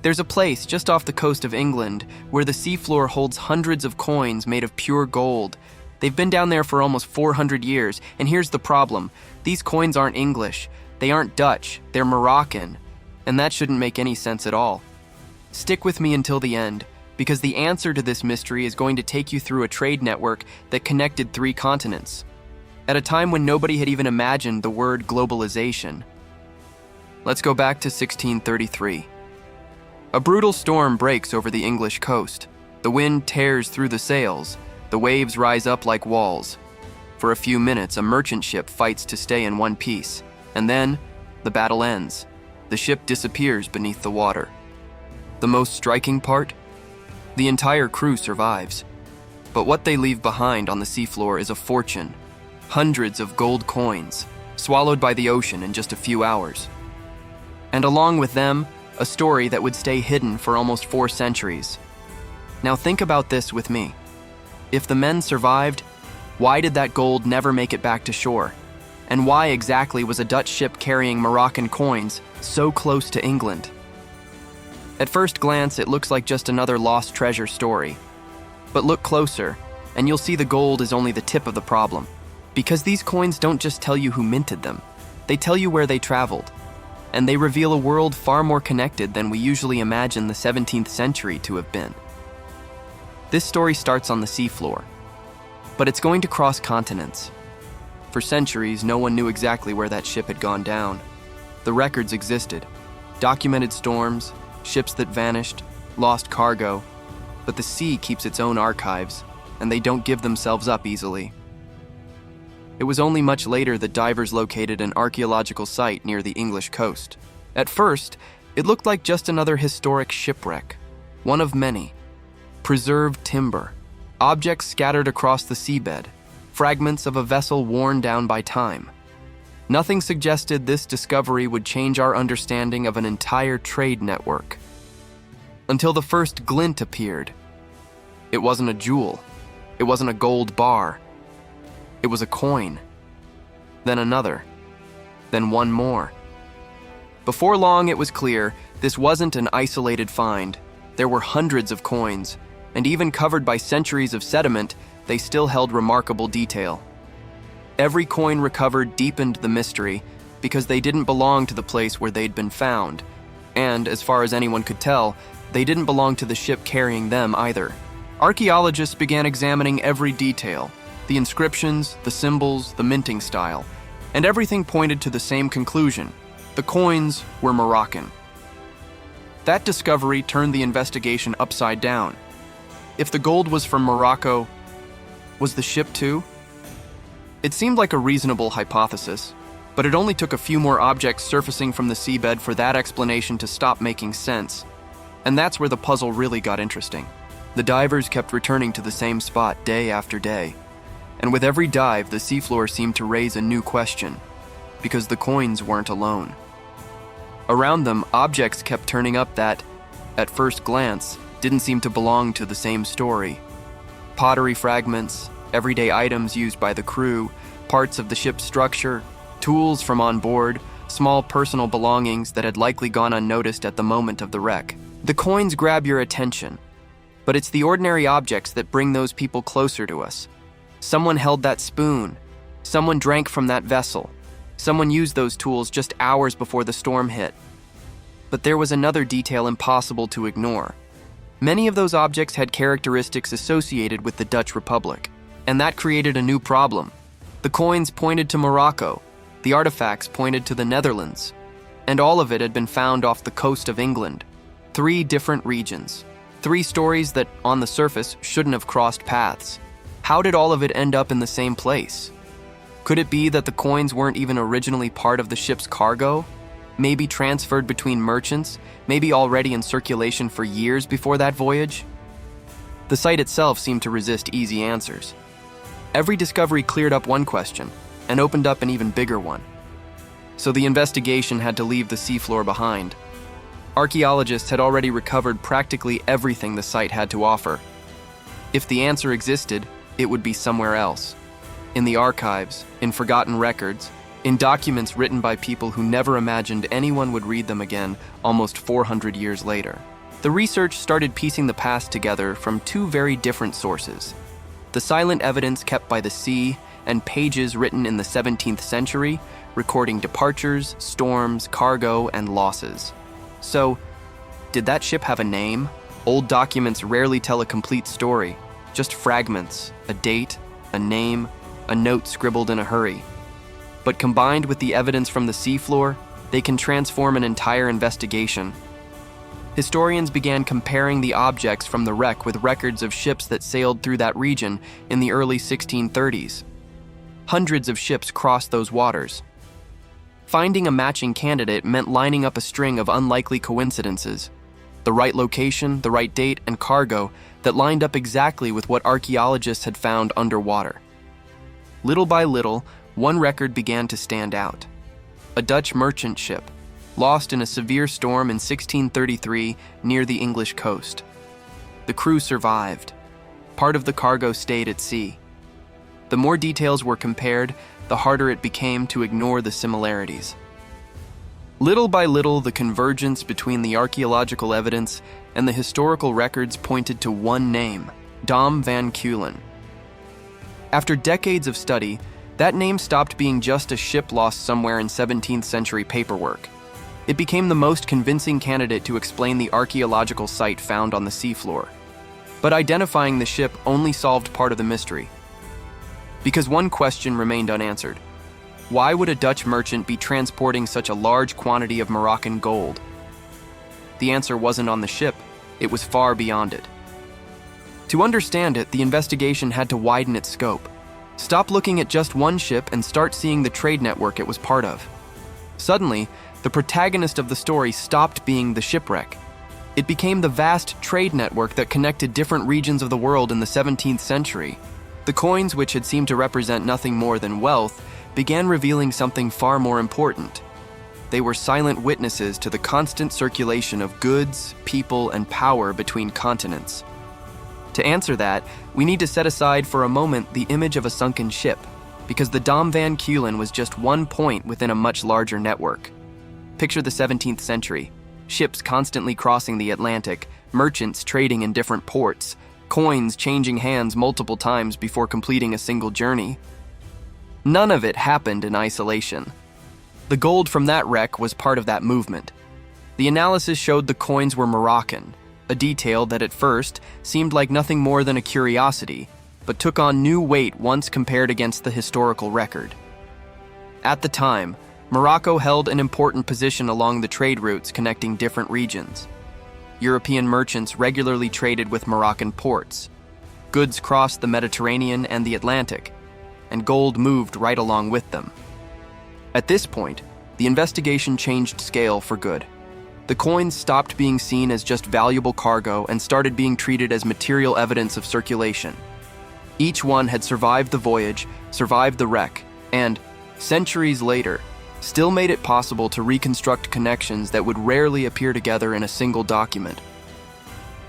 There's a place just off the coast of England where the seafloor holds hundreds of coins made of pure gold. They've been down there for almost 400 years, and here's the problem. These coins aren't English, they aren't Dutch, they're Moroccan, and that shouldn't make any sense at all. Stick with me until the end, because the answer to this mystery is going to take you through a trade network that connected 3 continents, at a time when nobody had even imagined the word globalization. Let's go back to 1633. A brutal storm breaks over the English coast. The wind tears through the sails. The waves rise up like walls. For a few minutes, a merchant ship fights to stay in one piece. And then, the battle ends. The ship disappears beneath the water. The most striking part? The entire crew survives. But what they leave behind on the seafloor is a fortune. Hundreds of gold coins, swallowed by the ocean in just a few hours. And along with them, a story that would stay hidden for almost 4 centuries. Now think about this with me. If the men survived, why did that gold never make it back to shore? And why exactly was a Dutch ship carrying Moroccan coins so close to England? At first glance, it looks like just another lost treasure story. But look closer, and you'll see the gold is only the tip of the problem. Because these coins don't just tell you who minted them, they tell you where they traveled. And they reveal a world far more connected than we usually imagine the 17th century to have been. This story starts on the seafloor, but it's going to cross continents. For centuries, no one knew exactly where that ship had gone down. The records existed, documented storms, ships that vanished, lost cargo, but the sea keeps its own archives, and they don't give themselves up easily. It was only much later that divers located an archaeological site near the English coast. At first, it looked like just another historic shipwreck, one of many. Preserved timber, objects scattered across the seabed, fragments of a vessel worn down by time. Nothing suggested this discovery would change our understanding of an entire trade network. Until the first glint appeared. It wasn't a jewel. It wasn't a gold bar. It was a coin. Then another. Then one more. Before long, it was clear this wasn't an isolated find. There were hundreds of coins, and even covered by centuries of sediment, they still held remarkable detail. Every coin recovered deepened the mystery because they didn't belong to the place where they'd been found. And, as far as anyone could tell, they didn't belong to the ship carrying them either. Archaeologists began examining every detail, the inscriptions, the symbols, the minting style, and everything pointed to the same conclusion. The coins were Moroccan. That discovery turned the investigation upside down. If the gold was from Morocco, was the ship too? It seemed like a reasonable hypothesis, but it only took a few more objects surfacing from the seabed for that explanation to stop making sense. And that's where the puzzle really got interesting. The divers kept returning to the same spot day after day. And with every dive, the seafloor seemed to raise a new question, because the coins weren't alone. Around them, objects kept turning up that, at first glance, didn't seem to belong to the same story. Pottery fragments, everyday items used by the crew, parts of the ship's structure, tools from on board, small personal belongings that had likely gone unnoticed at the moment of the wreck. The coins grab your attention, but it's the ordinary objects that bring those people closer to us. Someone held that spoon. Someone drank from that vessel. Someone used those tools just hours before the storm hit. But there was another detail impossible to ignore. Many of those objects had characteristics associated with the Dutch Republic, and that created a new problem. The coins pointed to Morocco, the artifacts pointed to the Netherlands, and all of it had been found off the coast of England. 3 different regions, 3 stories that, on the surface, shouldn't have crossed paths. How did all of it end up in the same place? Could it be that the coins weren't even originally part of the ship's cargo? Maybe transferred between merchants, maybe already in circulation for years before that voyage? The site itself seemed to resist easy answers. Every discovery cleared up one question and opened up an even bigger one. So the investigation had to leave the seafloor behind. Archaeologists had already recovered practically everything the site had to offer. If the answer existed, it would be somewhere else. In the archives, in forgotten records, in documents written by people who never imagined anyone would read them again almost 400 years later. The research started piecing the past together from two very different sources: the silent evidence kept by the sea and pages written in the 17th century recording departures, storms, cargo, and losses. So, did that ship have a name? Old documents rarely tell a complete story, just fragments, a date, a name, a note scribbled in a hurry. But combined with the evidence from the seafloor, they can transform an entire investigation. Historians began comparing the objects from the wreck with records of ships that sailed through that region in the early 1630s. Hundreds of ships crossed those waters. Finding a matching candidate meant lining up a string of unlikely coincidences: the right location, the right date, and cargo that lined up exactly with what archaeologists had found underwater. Little by little, one record began to stand out: a Dutch merchant ship, lost in a severe storm in 1633 near the English coast. The crew survived. Part of the cargo stayed at sea. The more details were compared, the harder it became to ignore the similarities. Little by little, the convergence between the archaeological evidence and the historical records pointed to one name: Dom van Keulen. After decades of study, that name stopped being just a ship lost somewhere in 17th century paperwork. It became the most convincing candidate to explain the archaeological site found on the seafloor. But identifying the ship only solved part of the mystery. Because one question remained unanswered: why would a Dutch merchant be transporting such a large quantity of Moroccan gold? The answer wasn't on the ship, it was far beyond it. To understand it, the investigation had to widen its scope. Stop looking at just one ship and start seeing the trade network it was part of. Suddenly, the protagonist of the story stopped being the shipwreck. It became the vast trade network that connected different regions of the world in the 17th century. The coins, which had seemed to represent nothing more than wealth, began revealing something far more important. They were silent witnesses to the constant circulation of goods, people, and power between continents. To answer that, we need to set aside for a moment the image of a sunken ship, because the Dom van Keulen was just one point within a much larger network. Picture the 17th century: ships constantly crossing the Atlantic, merchants trading in different ports, coins changing hands multiple times before completing a single journey. None of it happened in isolation. The gold from that wreck was part of that movement. The analysis showed the coins were Moroccan, a detail that at first seemed like nothing more than a curiosity, but took on new weight once compared against the historical record. At the time, Morocco held an important position along the trade routes connecting different regions. European merchants regularly traded with Moroccan ports. Goods crossed the Mediterranean and the Atlantic, and gold moved right along with them. At this point, the investigation changed scale for good. The coins stopped being seen as just valuable cargo and started being treated as material evidence of circulation. Each one had survived the voyage, survived the wreck, and, centuries later, still made it possible to reconstruct connections that would rarely appear together in a single document.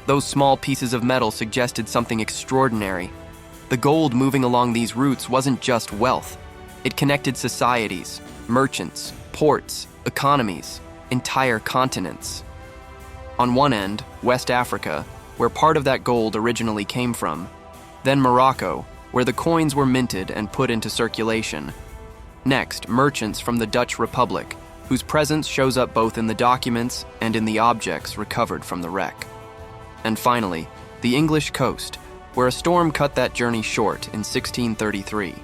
Those small pieces of metal suggested something extraordinary. The gold moving along these routes wasn't just wealth. It connected societies, merchants, ports, economies, entire continents. On one end, West Africa, where part of that gold originally came from. Then Morocco, where the coins were minted and put into circulation. Next, merchants from the Dutch Republic, whose presence shows up both in the documents and in the objects recovered from the wreck. And finally, the English coast, where a storm cut that journey short in 1633.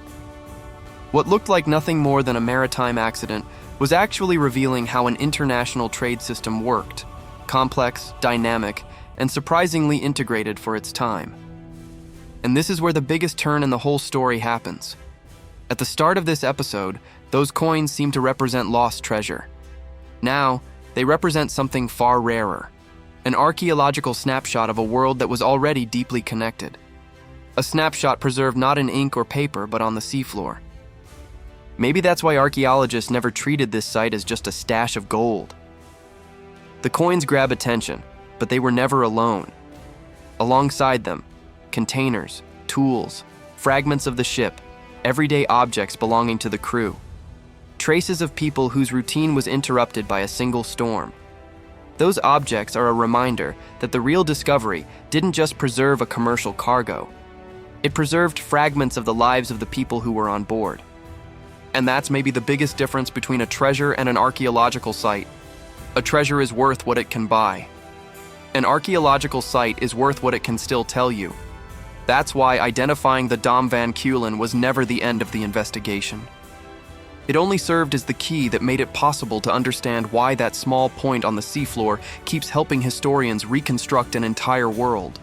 What looked like nothing more than a maritime accident was actually revealing how an international trade system worked: complex, dynamic, and surprisingly integrated for its time. And this is where the biggest turn in the whole story happens. At the start of this episode, those coins seem to represent lost treasure. Now, they represent something far rarer: an archaeological snapshot of a world that was already deeply connected. A snapshot preserved not in ink or paper, but on the seafloor. Maybe that's why archaeologists never treated this site as just a stash of gold. The coins grab attention, but they were never alone. Alongside them, containers, tools, fragments of the ship, everyday objects belonging to the crew. Traces of people whose routine was interrupted by a single storm. Those objects are a reminder that the real discovery didn't just preserve a commercial cargo. It preserved fragments of the lives of the people who were on board. And that's maybe the biggest difference between a treasure and an archaeological site. A treasure is worth what it can buy. An archaeological site is worth what it can still tell you. That's why identifying the Dam van Keulen was never the end of the investigation. It only served as the key that made it possible to understand why that small point on the seafloor keeps helping historians reconstruct an entire world.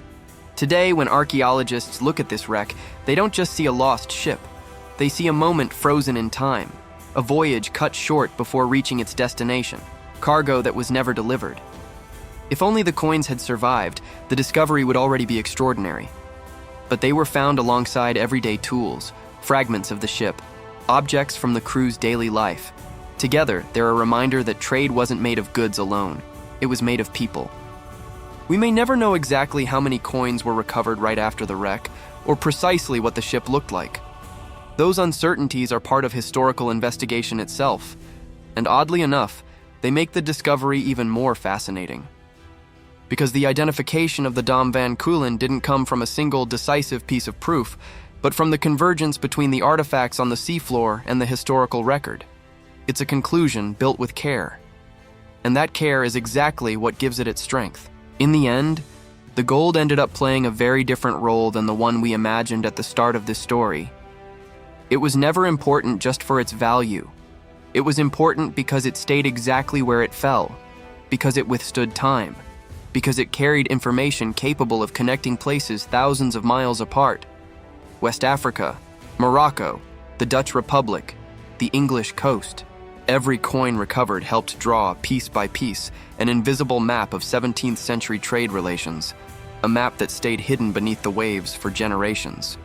Today, when archaeologists look at this wreck, they don't just see a lost ship. They see a moment frozen in time, a voyage cut short before reaching its destination, cargo that was never delivered. If only the coins had survived, the discovery would already be extraordinary. But they were found alongside everyday tools, fragments of the ship, objects from the crew's daily life. Together, they're a reminder that trade wasn't made of goods alone. It was made of people. We may never know exactly how many coins were recovered right after the wreck, or precisely what the ship looked like. Those uncertainties are part of historical investigation itself, and oddly enough, they make the discovery even more fascinating. Because the identification of the Dam van Keulen didn't come from a single decisive piece of proof, but from the convergence between the artifacts on the seafloor and the historical record. It's a conclusion built with care. And that care is exactly what gives it its strength. In the end, the gold ended up playing a very different role than the one we imagined at the start of this story. It was never important just for its value. It was important because it stayed exactly where it fell, because it withstood time, because it carried information capable of connecting places thousands of miles apart. West Africa, Morocco, the Dutch Republic, the English coast. Every coin recovered helped draw, piece by piece, an invisible map of 17th century trade relations, a map that stayed hidden beneath the waves for generations.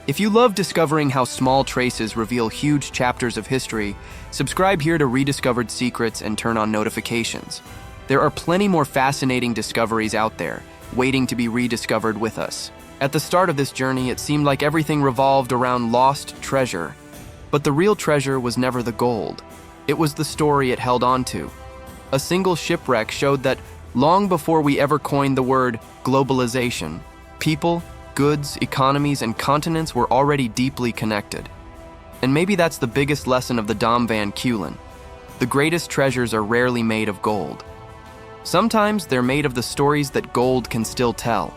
If you love discovering how small traces reveal huge chapters of history, subscribe here to Rediscovered Secrets and turn on notifications. There are plenty more fascinating discoveries out there, waiting to be rediscovered with us. At the start of this journey, it seemed like everything revolved around lost treasure. But the real treasure was never the gold. It was the story it held onto. A single shipwreck showed that long before we ever coined the word globalization, people, goods, economies, and continents were already deeply connected. And maybe that's the biggest lesson of the Dam van Keulen. The greatest treasures are rarely made of gold. Sometimes they're made of the stories that gold can still tell.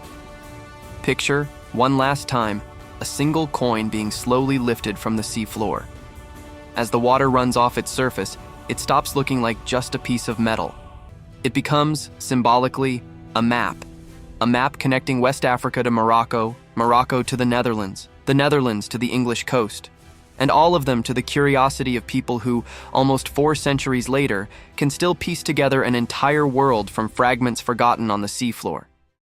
Picture, one last time, a single coin being slowly lifted from the seafloor. As the water runs off its surface, it stops looking like just a piece of metal. It becomes, symbolically, a map connecting West Africa to Morocco, Morocco to the Netherlands to the English coast, and all of them to the curiosity of people who, almost 4 centuries later, can still piece together an entire world from fragments forgotten on the seafloor.